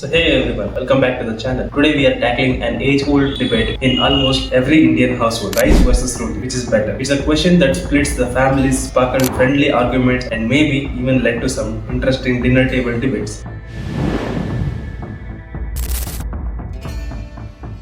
So hey everyone, welcome back to the channel. Today we are tackling an age-old debate in almost every Indian household: rice versus roti, which is better? It's a question that splits the families, sparked friendly arguments, and maybe even led to some interesting dinner table debates.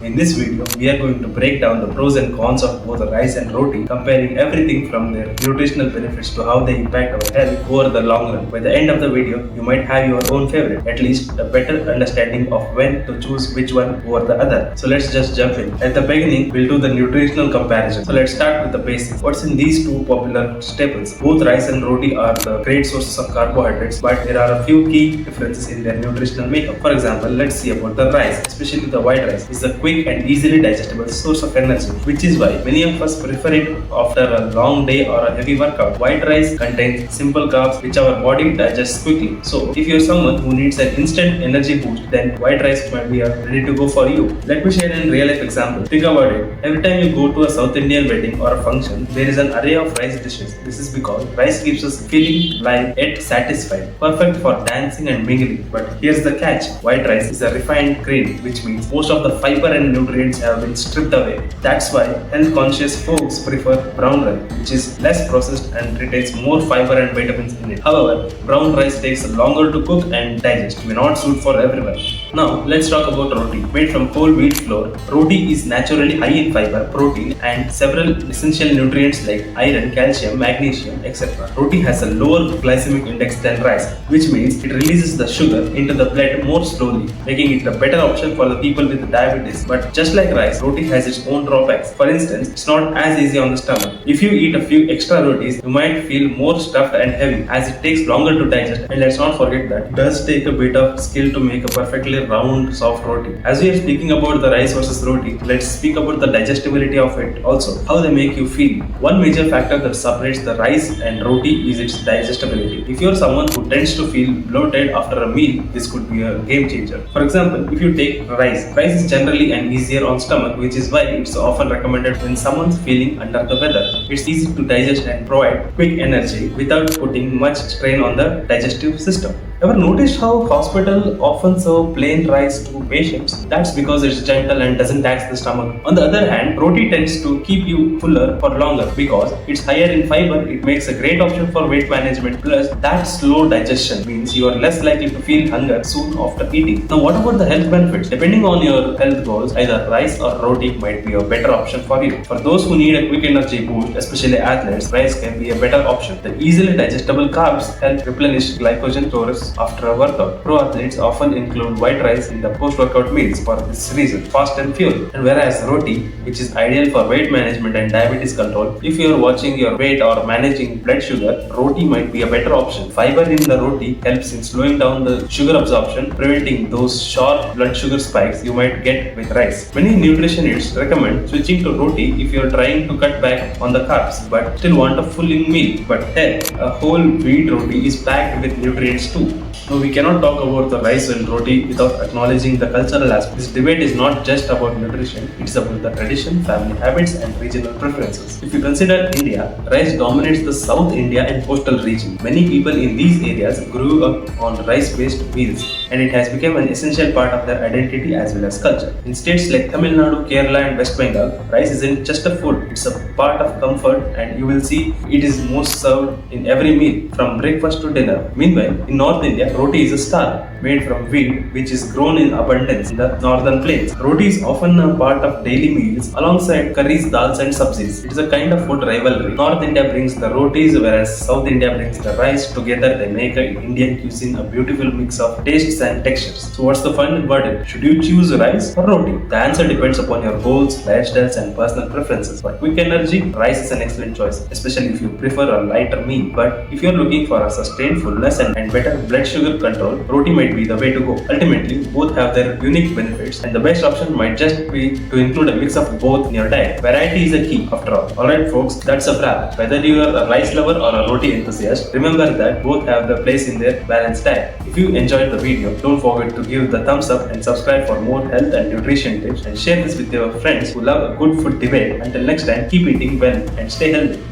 In this video, we are going to break down the pros and cons of both rice and roti, comparing everything from their nutritional benefits to how they impact our health over the long run. By the end of the video, you might have your own favorite, at least a better understanding of when to choose which one over the other. So let's just jump in. At the beginning, we'll do the nutritional comparison. So let's start with the basics. What's in these two popular staples? Both rice and roti are the great sources of carbohydrates, but there are a few key differences in their nutritional makeup. For example, let's see about the rice, especially the white rice. It's a quick and easily digestible source of energy, which is why many of us prefer it after a long day or a heavy workout. White rice contains simple carbs which our body digests quickly. So if you're someone who needs an instant energy boost, then white rice might be ready to go for you. Let me share a real life example. Think about it. Every time you go to a South Indian wedding or a function, there is an array of rice dishes. This is because rice keeps us feeling light yet satisfied, perfect for dancing and mingling. But here's the catch: white rice is a refined grain, which means most of the fiber and nutrients have been stripped away. That's why health conscious folks prefer brown rice, which is less processed and retains more fiber and vitamins in it. However, brown rice takes longer to cook and digest, may not suit for everyone. Now, let's talk about roti. Made from whole wheat flour, roti is naturally high in fiber, protein, and several essential nutrients like iron, calcium, magnesium, etc. Roti has a lower glycemic index than rice, which means it releases the sugar into the blood more slowly, making it a better option for the people with diabetes. But just like rice, roti has its own drawbacks. For instance, it's not as easy on the stomach. If you eat a few extra rotis, you might feel more stuffed and heavy, as it takes longer to digest. And let's not forget that it does take a bit of skill to make a perfectly round, soft roti. As we are speaking about the rice versus roti, let's speak about the digestibility of it also, how they make you feel. One major factor that separates the rice and roti is its digestibility. If you're someone who tends to feel bloated after a meal, this could be a game changer. For example, if you take rice is generally an easier on stomach, which is why it's often recommended when someone's feeling under the weather. It's easy to digest and provide quick energy without putting much strain on the digestive system. Ever noticed how hospitals often serve plain rice to patients? That's because it's gentle and doesn't tax the stomach. On the other hand, roti tends to keep you fuller for longer because it's higher in fiber. It makes a great option for weight management. Plus, that slow digestion means you are less likely to feel hunger soon after eating. Now, what about the health benefits? Depending on your health goals, either rice or roti might be a better option for you. For those who need a quick energy boost, especially athletes, rice can be a better option. The easily digestible carbs help replenish glycogen stores after a workout. Pro athletes often include white rice in the post-workout meals for this reason: fast and fuel. And whereas roti, which is ideal for weight management and diabetes control, if you are watching your weight or managing blood sugar, roti might be a better option. Fiber in the roti helps in slowing down the sugar absorption, preventing those sharp blood sugar spikes you might get with rice. Many nutritionists recommend switching to roti if you are trying to cut back on the carbs but still want a filling meal. But hell, a whole wheat roti is packed with nutrients too. No, we cannot talk about the rice and roti without acknowledging the cultural aspect. This debate is not just about nutrition, it's about the tradition, family habits, and regional preferences. If you consider India, rice dominates the South India and coastal region. Many people in these areas grew up on rice-based meals, and it has become an essential part of their identity as well as culture. In states like Tamil Nadu, Kerala, and West Bengal, rice isn't just a food, it's a part of comfort, and you will see it is most served in every meal, from breakfast to dinner. Meanwhile, in North India, roti is a star made from wheat, which is grown in abundance in the northern plains. Roti is often a part of daily meals alongside curries, dals, and sabzis. It is a kind of food rivalry. North India brings the rotis, whereas South India brings the rice. Together, they make an Indian cuisine a beautiful mix of tastes and textures. So, what's the final verdict? Should you choose rice or roti? The answer depends upon your goals, lifestyles, and personal preferences. For quick energy, rice is an excellent choice, especially if you prefer a lighter meal. But if you're looking for a sustained fullness and better blood sugar control, roti might be the way to go. Ultimately, both have their unique benefits, and the best option might just be to include a mix of both in your diet. Variety is a key, after all. Alright folks, that's a wrap. Whether you are a rice lover or a roti enthusiast, remember that both have their place in their balanced diet. If you enjoyed the video, don't forget to give the thumbs up and subscribe for more health and nutrition tips, and share this with your friends who love a good food debate. Until next time, keep eating well and stay healthy.